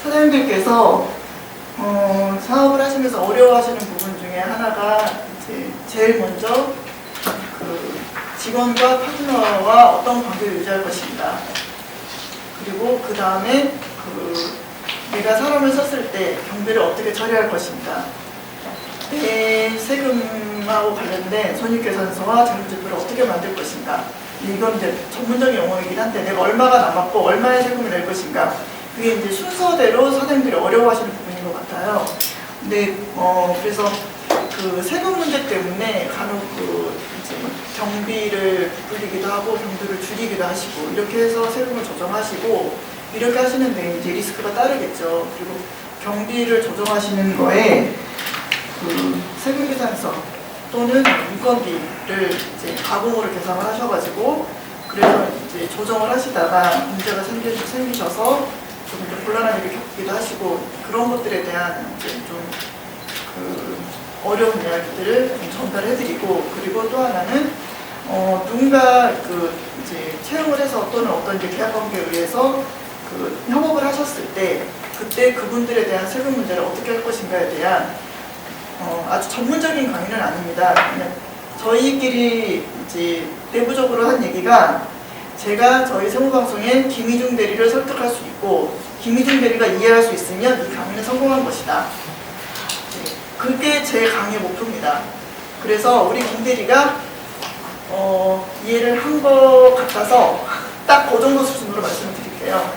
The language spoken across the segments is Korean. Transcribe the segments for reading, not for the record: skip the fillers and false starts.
사장님들께서 사업을 하시면서 어려워하시는 부분 중에 하나가 이제 제일 먼저 그 직원과 파트너와 어떤 관계를 유지할 것인가, 그리고 그 다음에 내가 사람을 썼을 때 경비를 어떻게 처리할 것인가, 내 세금하고 관련된 손익계산서와 재무제표를 어떻게 만들 것인가. 이건 이제 전문적인 용어이긴 한데 내가 얼마가 남았고 얼마의 세금을 낼 것인가, 그게 이제 순서대로 사장님들이 어려워하시는 부분인 것 같아요. 근데 그래서 그 세금 문제 때문에 간혹 이제 경비를 부풀리기도 하고 경비를 줄이기도 하시고 이렇게 해서 세금을 조정하시고 이렇게 하시는데 이제 리스크가 따르겠죠. 그리고 경비를 조정하시는 거에 그 세금 계산서 또는 인건비를 이제 가공으로 계산을 하셔가지고 그래서 이제 조정을 하시다가 문제가 생기셔서 좀 이제 곤란한 일을 겪기도 하시고 그런 것들에 대한 이제 좀 어려운 이야기들을 좀 전달해드리고, 그리고 또 하나는 누군가 이제 채용을 해서 또는 어떤 이제 계약 관계에 의해서 협업을 하셨을 때 그때 그분들에 대한 세금 문제를 어떻게 할 것인가에 대한 아주 전문적인 강의는 아닙니다. 그냥 저희끼리 이제 내부적으로 한 얘기가, 제가 저희 세무방송에 김희중 대리를 설득할 수 있고 김희중 대리가 이해할 수 있으면 이 강의는 성공한 것이다. 그게 제 강의 목표입니다. 그래서 우리 김 대리가 이해를 한 것 같아서 딱 그 정도 수준으로 말씀을 드릴게요.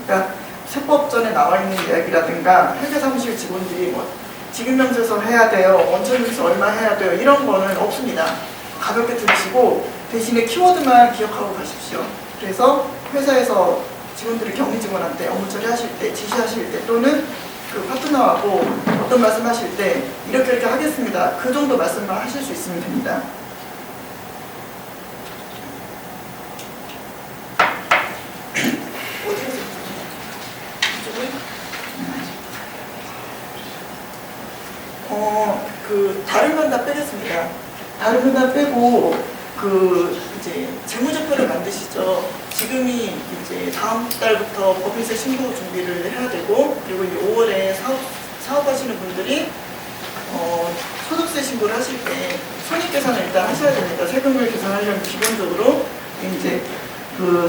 그러니까 세법전에 나와 있는 이야기라든가 회계사무실 직원들이 뭐 지급명세서 해야 돼요, 원천징수 얼마 해야 돼요, 이런 거는 없습니다. 가볍게 들으시고 대신에 키워드만 기억하고 가십시오. 그래서 회사에서 직원들이 격리 직원한테 업무 처리하실 때, 지시하실 때 또는 그 파트너하고 어떤 말씀하실 때 이렇게 하겠습니다. 그 정도 말씀만 하실 수 있으면 됩니다. 다른 건 다 빼겠습니다. 다른 건 다 빼고 이제 재무제표를 만드시죠. 지금이 이제 다음 달부터 법인세 신고 준비를 해야 되고, 그리고 이제 5월에 사업하시는 분들이 소득세 신고를 하실 때 손익계산을 일단 하셔야 됩니다. 세금을 계산하려면 기본적으로 이제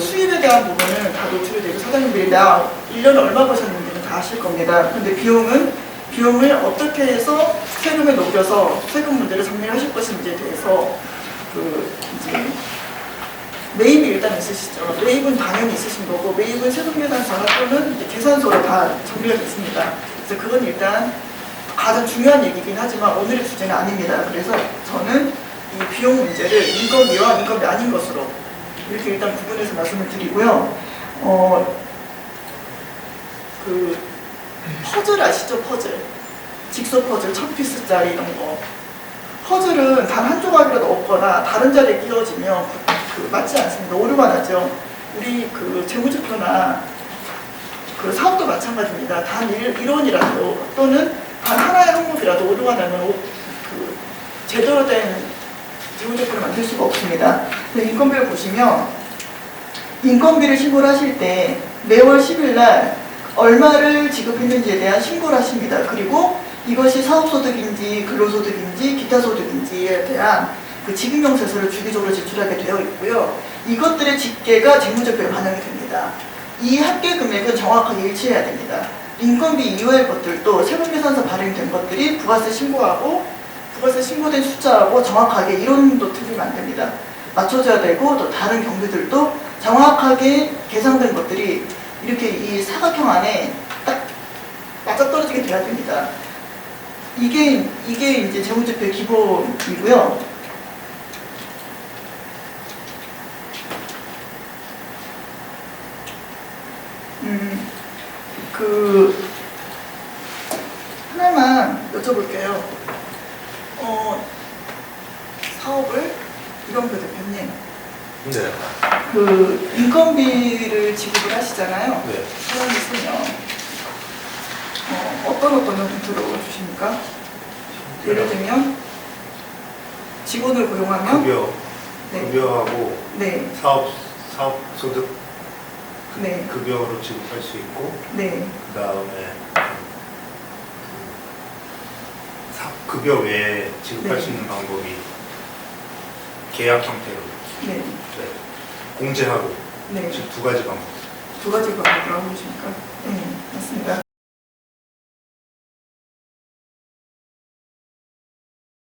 수입에 대한 부분은 다 노출이 되고 사장님들이 나 1년에 얼마 버셨는지는 다 아실 겁니다. 근데 비용을 어떻게 해서 세금에 녹여서 세금 문제를 정리하실 것인지에 대해서 이제 매입이 일단 있으시죠. 매입은 당연히 있으신 거고, 매입은 세금계산서나 또는 이제 계산서로 다 정리가 됐습니다. 그래서 그건 일단 가장 중요한 얘기긴 하지만 오늘의 주제는 아닙니다. 그래서 저는 이 비용 문제를 인건비와 인건비 아닌 것으로 이렇게 일단 구분해서 말씀을 드리고요. 퍼즐 아시죠? 퍼즐. 직소 퍼즐 1000피스짜리 이런 거. 퍼즐은 단 한 조각이라도 없거나 다른 자리에 끼워지면 맞지 않습니다. 오류가 나죠. 우리 재무제표나 사업도 마찬가지입니다. 단 1원이라도 또는 단 하나의 항목이라도 오류가 나면 제대로 된 재무제표를 만들 수가 없습니다. 인건비를 보시면 인건비를 신고를 하실 때 매월 10일 날 얼마를 지급했는지에 대한 신고를 하십니다. 그리고 이것이 사업소득인지 근로소득인지 기타소득인지에 대한 지급명세서를 주기적으로 제출하게 되어 있고요. 이것들의 집계가 재무제표에 반영이 됩니다. 이 합계 금액은 정확하게 일치해야 됩니다. 인건비 이외의 것들도 세금계산서 발행된 것들이 부가세 신고하고 부가세 신고된 숫자하고 정확하게 이론도 틀리면 안 됩니다. 맞춰져야 되고, 또 다른 경비들도 정확하게 계산된 것들이 이렇게 이 사각형 안에 딱 맞아떨어지게 돼야 됩니다. 이게 이제 재무제표의 기본이고요. 하나만 여쭤볼게요. 사업을 이광표 대표님, 네. 인건비를 지급을 하시잖아요. 네. 사람이 있으면 어떤 형태로 주십니까? 예를 들면 직원을 고용하면 급여, 네. 급여하고 네. 사업 소득 네. 급여로 지급할 수 있고, 네. 그 다음에 급여 외에 지급할 네. 수 있는 방법이 계약 형태로 네. 네, 공제하고 네. 지금 두 가지 방법. 두 가지 방법이라고 보십니까? 네, 맞습니다.